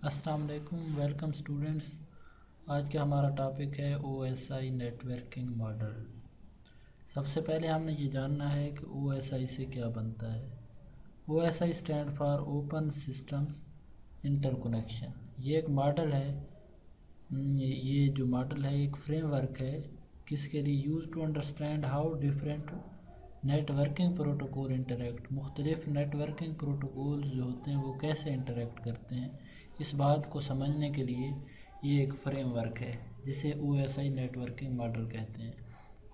السلام علیکم، welcome students. آج کا ہمارا ٹاپک ہے O S I networking model. سب سے پہلے ہم نے یہ جاننا ہے کہ او ایس آئی سے کیا بنتا ہے۔ O S I stand for open systems interconnection. یہ ایک ماڈل ہے، یہ جو ماڈل ہے ایک فریم ورک ہے کس کے لیے؟ Use to understand how different networking protocol interact. مختلف نیٹ ورکنگ پروٹوکولز جو ہوتے ہیں وہ کیسے انٹریکٹ کرتے ہیں، اس بات کو سمجھنے کے لیے یہ ایک فریم ورک ہے جسے O S I networking model کہتے ہیں۔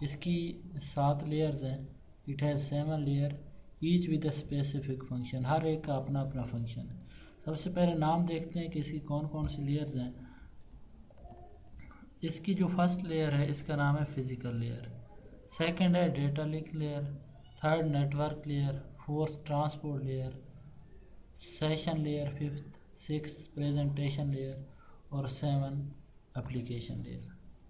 اس کی 7 لیئرز ہیں۔ It has 7 layer each with a specific function. ہر ایک کا اپنا اپنا فنکشن ہے۔ سب سے پہلے نام دیکھتے ہیں کہ اس کی کون کون سی لیئرز ہیں۔ اس کی جو فرسٹ لیئر ہے اس کا نام ہے فزیکل لیئر، سیکنڈ ہے data link layer, third network layer, fourth transport layer, session layer fifth, 6 presentation layer اور 7 اپلیکیشن لیئر۔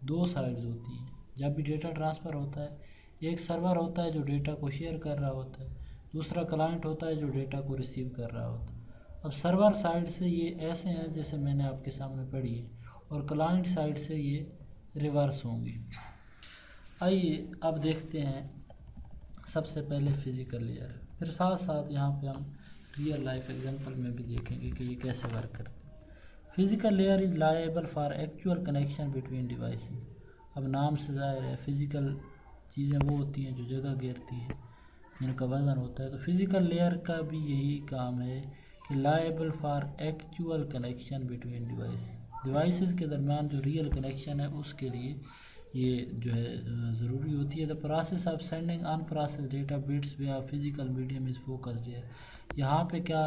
2 سائڈز ہوتی ہیں جب بھی ڈیٹا ٹرانسفر ہوتا ہے۔ ایک سرور ہوتا ہے جو ڈیٹا کو شیئر کر رہا ہوتا ہے، دوسرا کلائنٹ ہوتا ہے جو ڈیٹا کو ریسیو کر رہا ہوتا ہے۔ اب سرور سائڈ سے یہ ایسے ہیں جیسے میں نے آپ کے سامنے پڑھی ہے، اور کلائنٹ سائڈ سے یہ ریورس ہوں گی۔ آئیے اب دیکھتے ہیں سب سے پہلے فزیکل لیئر، پھر ساتھ ساتھ یہاں پہ ہم ریئل لائف ایگزامپل میں بھی دیکھیں گے کہ یہ کیسے ورک کرتے ہیں۔ Physical layer is liable for actual connection between devices. اب نام سے ظاہر ہے فزیکل چیزیں وہ ہوتی ہیں جو جگہ گھیرتی ہیں، جن کا وزن ہوتا ہے۔ تو فزیکل لیئر کا بھی یہی کام ہے کہ liable for actual connection between devices کے درمیان جو ریئل کنیکشن ہے اس کے لیے یہ جو ہے ضروری ہوتی ہے۔ The process of sending unprocessed data bits via physical medium is focused here. یہاں پہ کیا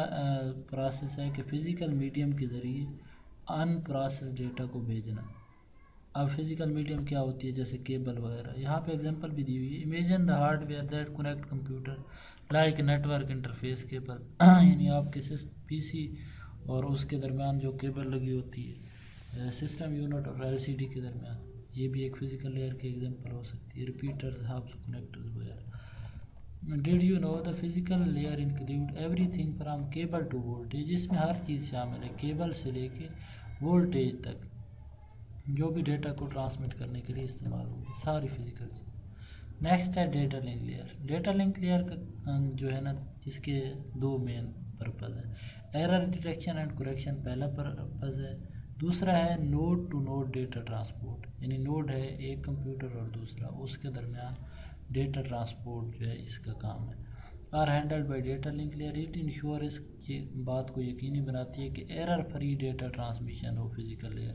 پروسیس ہے کہ فزیکل میڈیم کے ذریعے ان پروسیس ڈیٹا کو بھیجنا۔ اب فزیکل میڈیم کیا ہوتی ہے؟ جیسے کیبل وغیرہ۔ یہاں پہ ایگزامپل بھی دی ہوئی ہے، imagine the hardware that connect computer like network interface cable. یعنی آپ کے پی سی اور اس کے درمیان جو کیبل لگی ہوتی ہے سسٹم یونٹ اور ایل سی ڈی کے درمیان، یہ بھی ایک فزیکل لیئر کی ایگزامپل ہو سکتی ہے۔ ریپیٹرز، ہبز، کنیکٹرز وغیرہ۔ Did you know the physical layer include everything from cable to voltage. اس میں ہر چیز شامل ہے، کیبل سے لے کے وولٹیج تک، جو بھی ڈیٹا کو ٹرانسمٹ کرنے کے لیے استعمال ہوگی، ساری فزیکل چیز۔ نیکسٹ ہے data link layer. Data link layer کا جو ہے نا اس کے 2 مین پرپز ہیں۔ ایرر ڈیٹیکشن اینڈ کریکشن پہلا پرپز ہے، دوسرا ہے node to node data transport. یعنی نوڈ ہے ایک کمپیوٹر اور دوسرا، اس کے درمیان ڈیٹا ٹرانسپورٹ جو ہے اس کا کام ہے۔ Are handled by data link layer. It ensure, اس کی بات کو یقینی بناتی ہے کہ ایرر فری ڈیٹا ٹرانسمیشن ہو فزیکل لیئر۔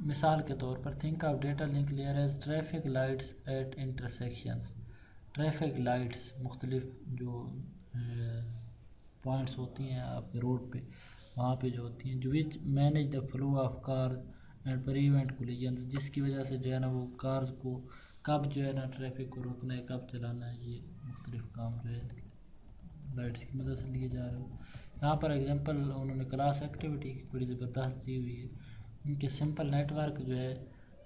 مثال کے طور پر think of data link layer as traffic lights at intersections. Traffic lights مختلف جو پوائنٹس ہوتی ہیں آپ کے روڈ پہ، وہاں پہ جو ہوتی ہیں، جو which manage the flow of cars and prevent collisions, جس کی وجہ سے جو ہے نا وہ کارز کو کب جو ہے نا ٹریفک کو روکنا ہے، کب چلانا ہے، یہ مختلف کام جو ہے لائٹس کی مدد سے لیے جا رہے ہو۔ یہاں پر ایگزامپل انہوں نے کلاس ایکٹیویٹی کی بڑی زبردست دی ہوئی ہے، ان کے سمپل نیٹ ورک جو ہے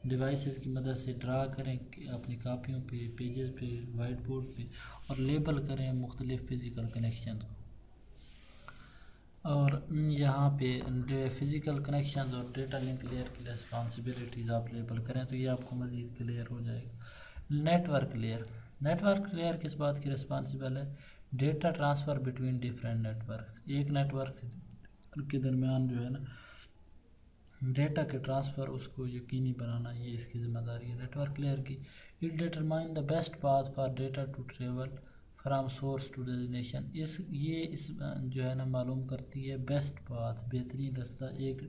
ڈیوائسز کی مدد سے ڈرا کریں اپنی کاپیوں پہ، پیجز پہ، وائٹ بورڈ پہ، اور لیبل کریں مختلف فزیکل کنیکشن کو۔ اور یہاں پہ فزیکل کنیکشنز اور ڈیٹا لنک لیئر کی ریسپانسبلٹیز آپ لیبل کریں تو یہ آپ کو مزید کلیئر ہو جائے گا۔ Network layer. Network layer کس بات کی رسپانسبل ہے؟ Data transfer between different network. ایک نیٹ ورک کے درمیان جو ہے نا ڈیٹا کے ٹرانسفر اس کو یقینی بنانا، یہ اس کی ذمہ داری ہے نیٹ ورک لیئر کی۔ It determine the best path for data to travel from source to destination. اس جو ہے نا معلوم کرتی ہے بیسٹ پاتھ، بہترین رستہ ایک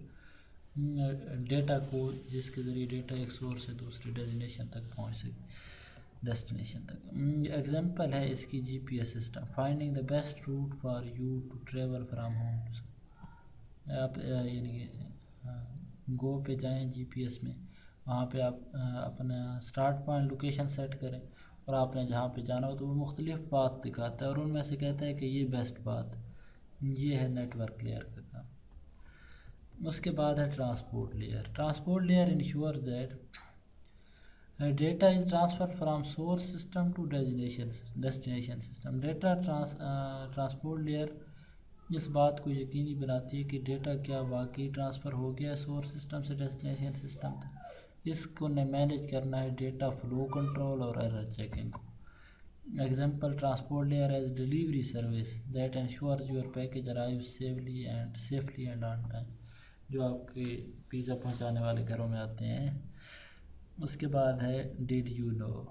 ڈیٹا کو، جس کے ذریعے ڈیٹا ایک سورس سے دوسرے ڈیسٹینیشن تک پہنچ سکے، ڈیسٹینیشن تک۔ ایگزامپل ہے اس کی G P S system, finding the best route for you to travel from home to. آپ یعنی گو پہ جائیں جی پی ایس میں، وہاں پہ آپ اپنا اسٹارٹ پوائنٹ لوکیشن سیٹ کریں، اور آپ نے جہاں پہ جانا ہو تو وہ مختلف پاتھ دکھاتا ہے، اور ان میں سے کہتا ہے کہ یہ بیسٹ پاتھ۔ یہ ہے نیٹ ورک لیئر کا کام۔ اس کے بعد ہے transport layer. Transport layer ensure that data is transfer from source system to destination system. Data transport layer اس بات کو یقینی بناتی ہے کہ ڈیٹا کیا واقعی ٹرانسفر ہو گیا سورس سسٹم سے ڈیسٹینیشن سسٹم تک۔ اس کو مینیج کرنا ہے ڈیٹا فلو کنٹرول اور ایرر چیکنگ کو۔ Example, transport layer as delivery service that ensures your package arrives safely and on time، جو آپ کے پیزا پہنچانے والے گھروں میں آتے ہیں۔ اس کے بعد ہے did you know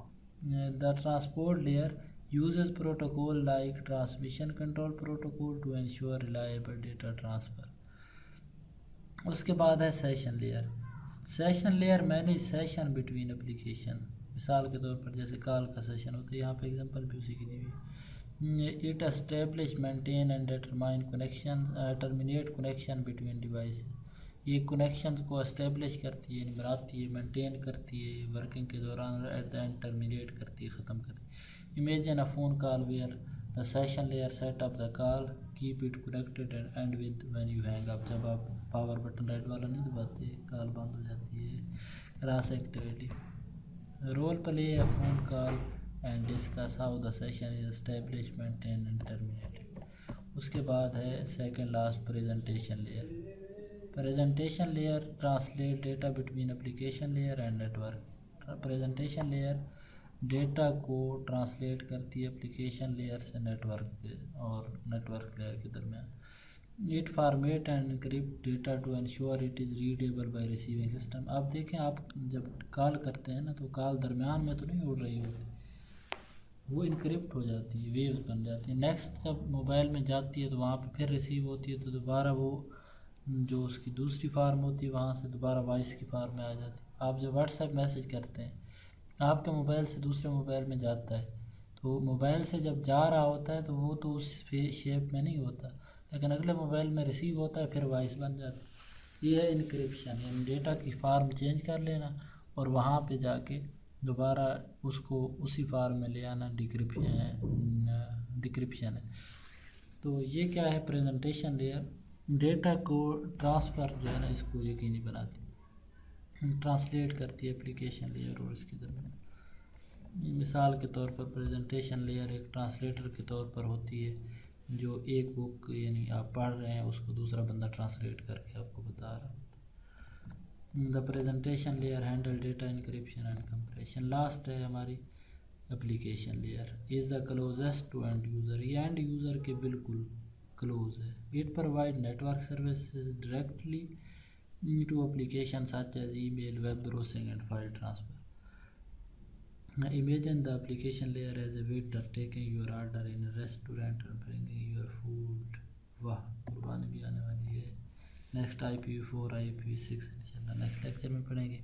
the transport layer uses protocol like transmission control protocol to ensure reliable data transfer۔ اس کے بعد ہے session layer. Session layer manage session between application, مثال کے طور پر جیسے کال کا سیشن ہوتا ہے، یہاں پہ ایگزامپل بھی اسی کی دی ہوئی ہے۔ It establish maintain and terminate connection between devices, یہ کنیکشن کو اسٹیبلش کرتی ہے، یعنی بناتی ہے، مینٹین کرتی ہے ورکنگ کے دوران، ایٹ دا اینڈ ٹرمینیٹ کرتی ہے، ختم کرتی ہے۔ Imagine a phone call where the session layer set up the call, keep it connected and end with when you hang up, جب آپ پاور بٹن ریڈ والا نہیں دباتے کال بند ہو جاتی ہے۔ Cross activity, role play a phone call and discuss how the session is establish maintain and terminated. اس کے بعد ہے second last presentation layer. Presentation layer translate data between application layer and network. Presentation layer data کو translate کرتی ہے application layer سے network اور network layer کے درمیان۔ It format and encrypt data to ensure it is readable by receiving system. آپ دیکھیں، آپ جب کال کرتے ہیں نا تو کال درمیان میں تو نہیں اڑ رہی ہوتی، وہ انکرپٹ ہو جاتی ہے، ویوز بن جاتی ہیں۔ نیکسٹ جب موبائل میں جاتی ہے تو وہاں پہ پھر ریسیو ہوتی ہے، تو دوبارہ وہ جو اس کی دوسری فارم ہوتی ہے وہاں سے دوبارہ وائس کی فارم میں آ جاتی ہے۔ آپ جب واٹس ایپ میسیج کرتے ہیں، آپ کے موبائل سے دوسرے موبائل میں جاتا ہے، تو موبائل سے جب جا رہا ہوتا ہے تو وہ تو اس شیپ میں نہیں ہوتا، لیکن اگلے موبائل میں ریسیو ہوتا ہے، پھر وائس بن جاتا ہے۔ یہ ہے انکرپشن، یعنی ڈیٹا کی فارم چینج کر لینا اور وہاں پہ جا کے دوبارہ اس کو اسی فارم میں لے آنا، ڈیکرپشن ہے۔ تو یہ کیا ہے، پریزنٹیشن لیئر ڈیٹا کو ٹرانسفر جو ہے نا اس کو یقینی بناتی ہے، ٹرانسلیٹ کرتی ہے اپلیکیشن لیئر اور اس کے درمیان۔ مثال کے طور پر پریزنٹیشن لیئر ایک ٹرانسلیٹر کے طور پر ہوتی ہے، جو ایک بک یعنی آپ پڑھ رہے ہیں اس کو دوسرا بندہ ٹرانسلیٹ کر کے آپ کو بتا رہا ہوتا ہے۔ The presentation layer handle data encryption and compression. Last ہے ہماری application layer, is the closest to end user, یہ اینڈ یوزر کے بالکل کلوز ہے۔ It provide network services directly to application such as email, web browsing and file transfer. Imagine the application layer as a waiter taking your order in a restaurant and bringing your food۔ واہ، قربانی بھی آنے والی ہے۔ Next IPv4 IPv6 انشاءاللہ next lecture میں پڑھیں گے۔